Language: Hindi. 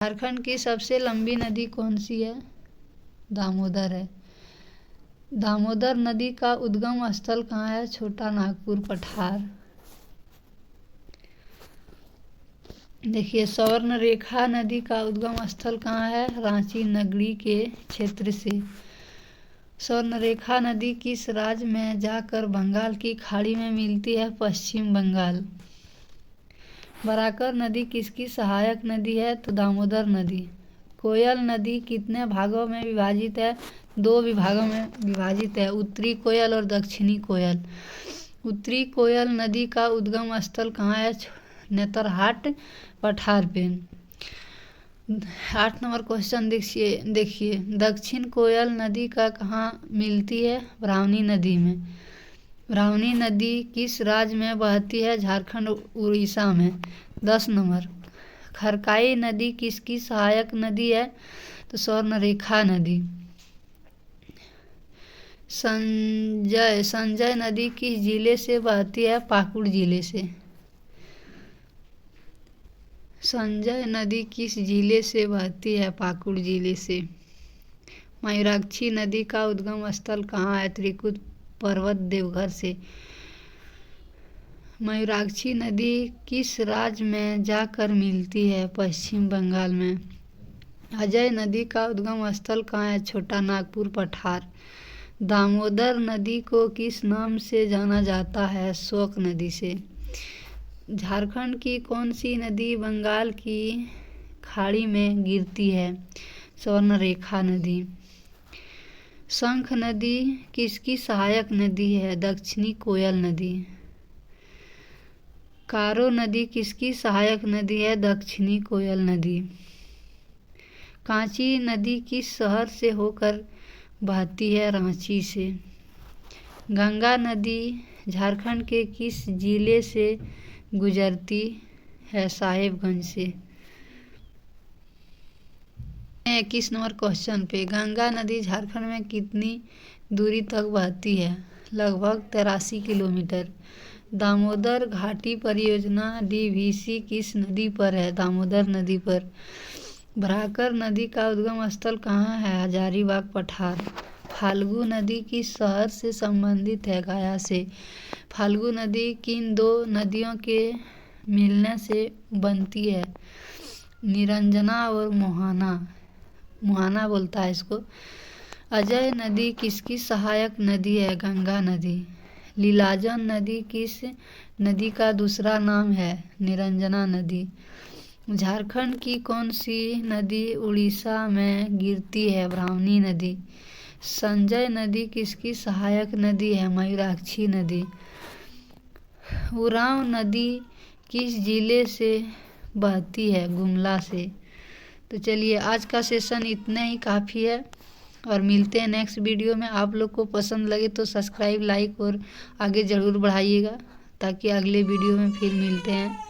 झारखंड की सबसे लंबी नदी कौन सी है? दामोदर है। दामोदर नदी का उद्गम स्थल कहाँ है? छोटा नागपुर पठार। देखिए, स्वर्णरेखा नदी का उद्गम स्थल कहाँ है? रांची नगरी के क्षेत्र से। स्वर्णरेखा नदी किस राज्य में जाकर बंगाल की खाड़ी में मिलती है? पश्चिम बंगाल। बराकर नदी किसकी सहायक नदी है? तो दामोदर नदी। कोयल नदी कितने भागों में विभाजित है? 2 विभागों में विभाजित है, उत्तरी कोयल और दक्षिणी कोयल। उत्तरी कोयल नदी का उद्गम स्थल कहाँ है? नेतरहाट पठार पे। 8 नंबर क्वेश्चन देखिए, दक्षिण कोयल नदी का कहाँ मिलती है? ब्राह्मणी नदी में। ब्राह्मणी नदी किस राज्य में बहती है? झारखंड उड़ीसा में। 10 नंबर, खरकाई नदी किसकी सहायक नदी है? तो स्वर्णरेखा नदी। संजय नदी किस जिले से बहती है? पाकुड़ जिले से। संजय नदी किस जिले से बहती है? पाकुड़ जिले से। मयूराक्षी नदी का उद्गम स्थल कहाँ है? त्रिकुट पर्वत देवघर से। मयूराक्षी नदी किस राज्य में जाकर मिलती है? पश्चिम बंगाल में। अजय नदी का उद्गम स्थल कहाँ है? छोटा नागपुर पठार। दामोदर नदी को किस नाम से जाना जाता है? शोक नदी से। झारखंड की कौन सी नदी बंगाल की खाड़ी में गिरती है? स्वर्णरेखा नदी। शंख नदी किसकी सहायक नदी है? दक्षिणी कोयल नदी। कारो नदी किसकी सहायक नदी है? दक्षिणी कोयल नदी। कांची नदी किस शहर से होकर बहती है? रांची से। गंगा नदी झारखंड के किस जिले से गुजरती है? साहेबगंज से। 21 नंबर क्वेश्चन पे, गंगा नदी झारखंड में कितनी दूरी तक बहती है? लगभग 83 किलोमीटर। दामोदर घाटी परियोजना DVC किस नदी पर है? दामोदर नदी पर। बराकर नदी का उद्गम स्थल कहाँ है? हजारीबाग पठार। फाल्गु नदी किस शहर से संबंधित है? गया से। फाल्गु नदी किन 2 नदियों के मिलने से बनती है? निरंजना और मुहाना बोलता है इसको। अजय नदी किसकी सहायक नदी है? गंगा नदी। लीलाजन नदी किस नदी का दूसरा नाम है? निरंजना नदी। झारखंड की कौन सी नदी उड़ीसा में गिरती है? ब्राह्मणी नदी। संजय नदी किसकी सहायक नदी है? मयूराक्षी नदी। उरांव नदी किस जिले से बहती है? गुमला से। तो चलिए, आज का सेशन इतना ही काफ़ी है और मिलते हैं नेक्स्ट वीडियो में। आप लोग को पसंद लगे तो सब्सक्राइब, लाइक और आगे ज़रूर बढ़ाइएगा, ताकि अगले वीडियो में फिर मिलते हैं।